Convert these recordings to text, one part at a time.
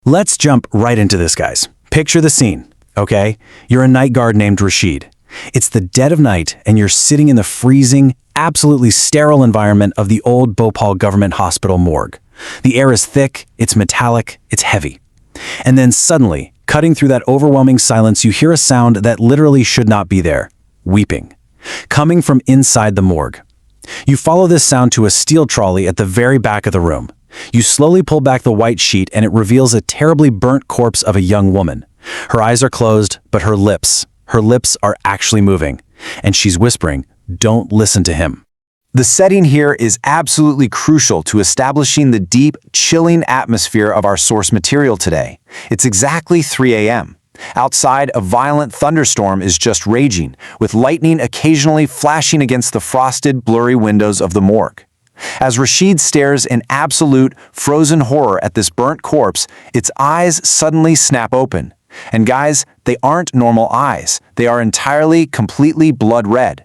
Let's jump right into this, guys. Picture the scene, okay? You're a night guard named Rashid. It's the dead of night, and you're sitting in the freezing, absolutely sterile environment of the old Bhopal government hospital morgue. The air is thick, it's metallic, it's heavy. And then suddenly, cutting through that overwhelming silence, you hear a sound that literally should not be there. Weeping. Coming from inside the morgue. You follow this sound to a steel trolley at the very back of the room. You slowly pull back the white sheet and it reveals a terribly burnt corpse of a young woman. Her eyes are closed, but her lips are actually moving. And she's whispering, "Don't listen to him." The setting here is absolutely crucial to establishing the deep, chilling atmosphere of our source material today. It's exactly 3 a.m. Outside, a violent thunderstorm is just raging, with lightning occasionally flashing against the frosted, blurry windows of the morgue. As Rashid stares in absolute, frozen horror at this burnt corpse, its eyes suddenly snap open. And guys, they aren't normal eyes. They are entirely, completely blood red.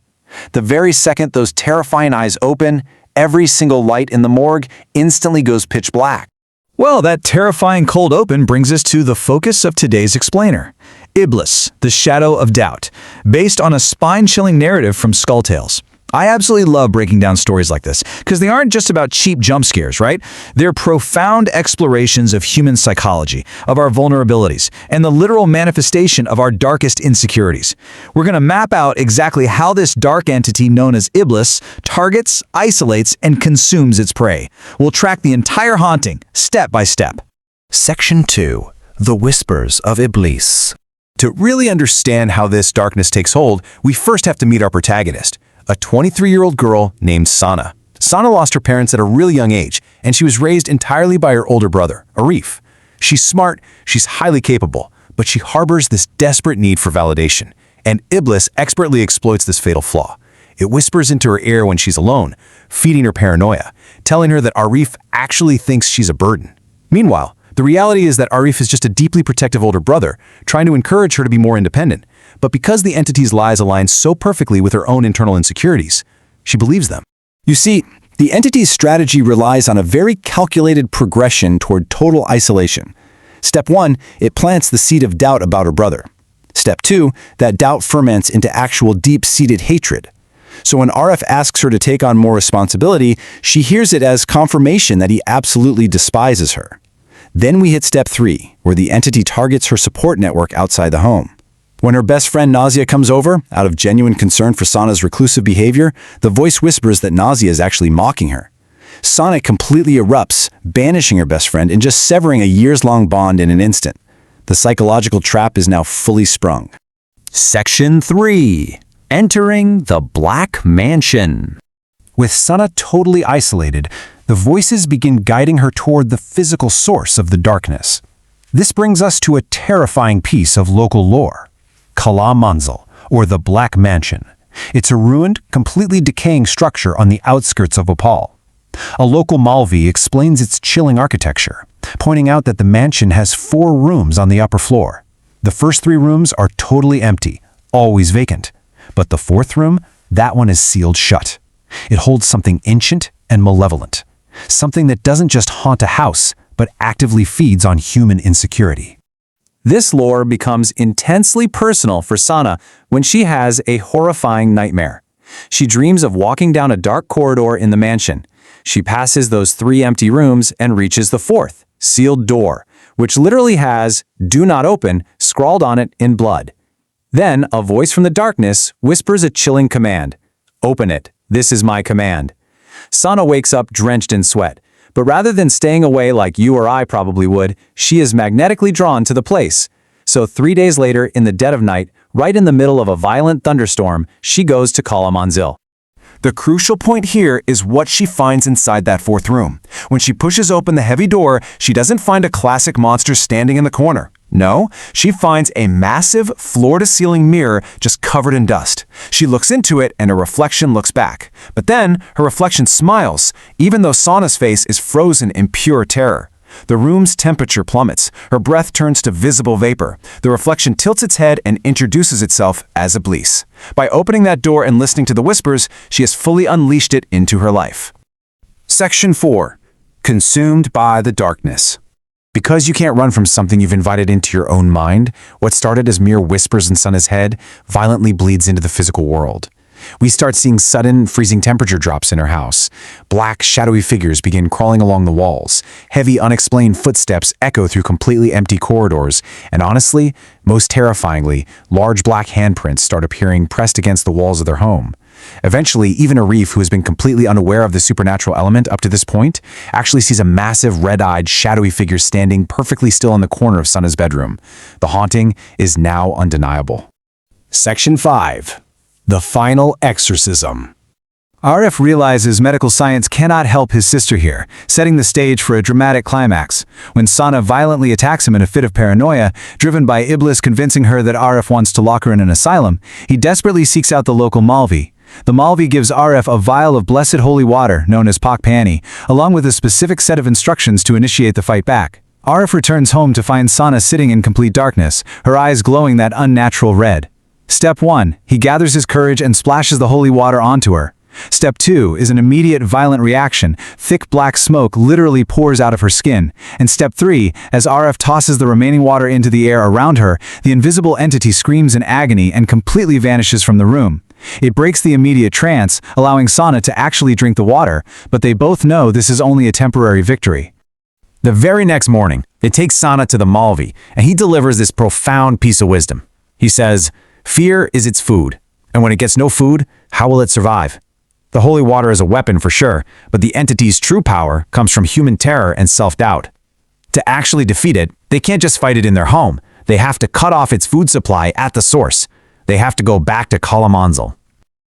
The very second those terrifying eyes open, every single light in the morgue instantly goes pitch black. Well, that terrifying cold open brings us to the focus of today's explainer. IBLIS, the Shadow of Doubt, based on a spine-chilling narrative from Skull Tales. I absolutely love breaking down stories like this, because they aren't just about cheap jump scares, right? They're profound explorations of human psychology, of our vulnerabilities, and the literal manifestation of our darkest insecurities. We're going to map out exactly how this dark entity known as IBLIS targets, isolates, and consumes its prey. We'll track the entire haunting, step by step. Section 2. The Whispers of IBLIS. To really understand how this darkness takes hold, we first have to meet our protagonist, a 23-year-old girl named Sana. Sana lost her parents at a really young age, and she was raised entirely by her older brother, Arif. She's smart, she's highly capable, but she harbors this desperate need for validation, and IBLIS expertly exploits this fatal flaw. It whispers into her ear when she's alone, feeding her paranoia, telling her that Arif actually thinks she's a burden. Meanwhile, the reality is that Arif is just a deeply protective older brother, trying to encourage her to be more independent. But because the entity's lies align so perfectly with her own internal insecurities, she believes them. You see, the entity's strategy relies on a very calculated progression toward total isolation. Step 1, it plants the seed of doubt about her brother. Step 2, that doubt ferments into actual deep-seated hatred. So when Arif asks her to take on more responsibility, she hears it as confirmation that he absolutely despises her. Then we hit step 3, where the entity targets her support network outside the home. When her best friend Nausea comes over, out of genuine concern for Sana's reclusive behavior, the voice whispers that Nausea is actually mocking her. Sana completely erupts, banishing her best friend and just severing a years-long bond in an instant. The psychological trap is now fully sprung. Section 3. Entering the Black Mansion. With Sana totally isolated, the voices begin guiding her toward the physical source of the darkness. This brings us to a terrifying piece of local lore. Kala Manzil, or the Black Mansion. It's a ruined, completely decaying structure on the outskirts of Bhopal. A local Malvi explains its chilling architecture, pointing out that the mansion has 4 rooms on the upper floor. The first 3 rooms are totally empty, always vacant. But the 4th room, that one is sealed shut. It holds something ancient and malevolent. Something that doesn't just haunt a house, but actively feeds on human insecurity. This lore becomes intensely personal for Sana when she has a horrifying nightmare. She dreams of walking down a dark corridor in the mansion. She passes those 3 empty rooms and reaches the 4th, sealed door, which literally has "Do not open" scrawled on it in blood. Then a voice from the darkness whispers a chilling command. "Open it. This is my command." Sana wakes up drenched in sweat. But rather than staying away like you or I probably would, she is magnetically drawn to the place. So 3 days later, in the dead of night, right in the middle of a violent thunderstorm, she goes to Kala Manzil. The crucial point here is what she finds inside that 4th room. When she pushes open the heavy door, she doesn't find a classic monster standing in the corner. No, she finds a massive floor-to-ceiling mirror just covered in dust. She looks into it and her reflection looks back. But then her reflection smiles, even though Sana's face is frozen in pure terror. The room's temperature plummets. Her breath turns to visible vapor. The reflection tilts its head and introduces itself as IBLIS. By opening that door and listening to the whispers, she has fully unleashed it into her life. Section 4. Consumed by the darkness. Because you can't run from something you've invited into your own mind, what started as mere whispers in Sana's head violently bleeds into the physical world. We start seeing sudden, freezing temperature drops in her house. Black, shadowy figures begin crawling along the walls. Heavy, unexplained footsteps echo through completely empty corridors. And honestly, most terrifyingly, large black handprints start appearing pressed against the walls of their home. Eventually, even Arif, who has been completely unaware of the supernatural element up to this point, actually sees a massive, red-eyed, shadowy figure standing perfectly still in the corner of Sana's bedroom. The haunting is now undeniable. Section 5. The Final Exorcism. Arif realizes medical science cannot help his sister here, setting the stage for a dramatic climax. When Sana violently attacks him in a fit of paranoia, driven by Iblis convincing her that Arif wants to lock her in an asylum, he desperately seeks out the local Malvi. The Malvi gives Arif a vial of blessed holy water, known as Pak Pani, along with a specific set of instructions to initiate the fight back. Arif returns home to find Sana sitting in complete darkness, her eyes glowing that unnatural red. Step 1. He gathers his courage and splashes the holy water onto her. Step 2 is an immediate violent reaction. Thick black smoke literally pours out of her skin. And Step 3, as Arif tosses the remaining water into the air around her, the invisible entity screams in agony and completely vanishes from the room. It breaks the immediate trance, allowing Sana to actually drink the water, but they both know this is only a temporary victory. The very next morning, it takes Sana to the Malvi, and he delivers this profound piece of wisdom. He says, "Fear is its food, and when it gets no food, how will it survive?" The holy water is a weapon for sure, but the entity's true power comes from human terror and self-doubt. To actually defeat it, they can't just fight it in their home. They have to cut off its food supply at the source. They have to go back to Kalamanzal.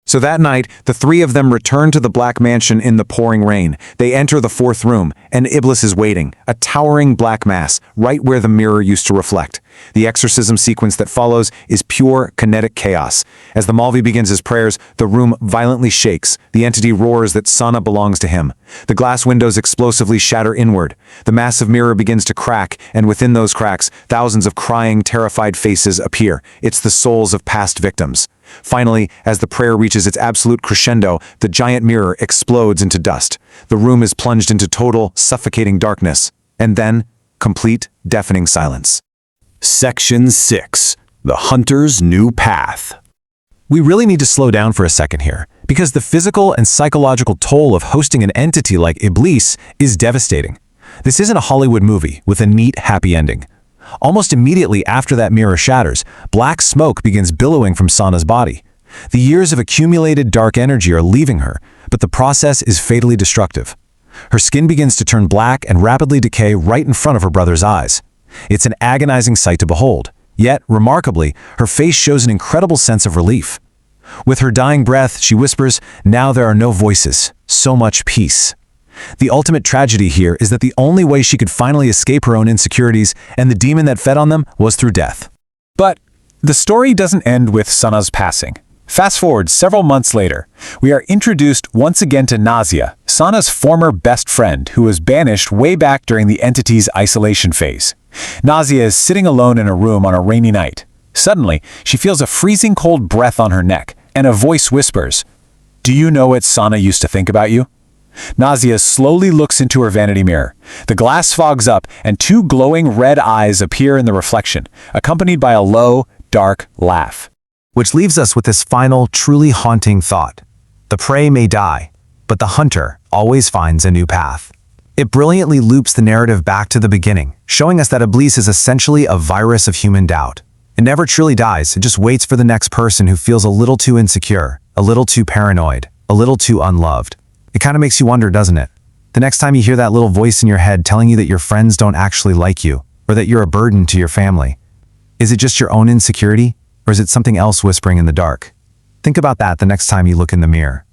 So that night, the three of them return to the Black Mansion in the pouring rain. They enter the fourth room, and Iblis is waiting, a towering black mass, right where the mirror used to reflect. The exorcism sequence that follows is pure kinetic chaos. As the Malvi begins his prayers, the room violently shakes. The entity roars that Sana belongs to him. The glass windows explosively shatter inward. The massive mirror begins to crack, and within those cracks, thousands of crying, terrified faces appear. It's the souls of past victims. Finally, as the prayer reaches its absolute crescendo, the giant mirror explodes into dust. The room is plunged into total, suffocating darkness. And then, complete, deafening silence. Section 6. The Hunter's New Path. We really need to slow down for a second here, because the physical and psychological toll of hosting an entity like Iblis is devastating. This isn't a Hollywood movie with a neat, happy ending. Almost immediately after that mirror shatters, black smoke begins billowing from Sana's body. The years of accumulated dark energy are leaving her, but the process is fatally destructive. Her skin begins to turn black and rapidly decay right in front of her brother's eyes. It's an agonizing sight to behold, yet, remarkably, her face shows an incredible sense of relief. With her dying breath, she whispers, "Now there are no voices, so much peace." The ultimate tragedy here is that the only way she could finally escape her own insecurities and the demon that fed on them was through death. But the story doesn't end with Sana's passing. Fast forward several months later, we are introduced once again to Nazia, Sana's former best friend who was banished way back during the entity's isolation phase. Nazia is sitting alone in a room on a rainy night. Suddenly, she feels a freezing cold breath on her neck, and a voice whispers, "Do you know what Sana used to think about you?" Nazia slowly looks into her vanity mirror. The glass fogs up, and two glowing red eyes appear in the reflection, accompanied by a low, dark laugh. Which leaves us with this final, truly haunting thought. The prey may die, but the hunter always finds a new path. It brilliantly loops the narrative back to the beginning, showing us that Iblis is essentially a virus of human doubt. It never truly dies, it just waits for the next person who feels a little too insecure, a little too paranoid, a little too unloved. It kind of makes you wonder, doesn't it? The next time you hear that little voice in your head telling you that your friends don't actually like you, or that you're a burden to your family, is it just your own insecurity, or is it something else whispering in the dark? Think about that the next time you look in the mirror.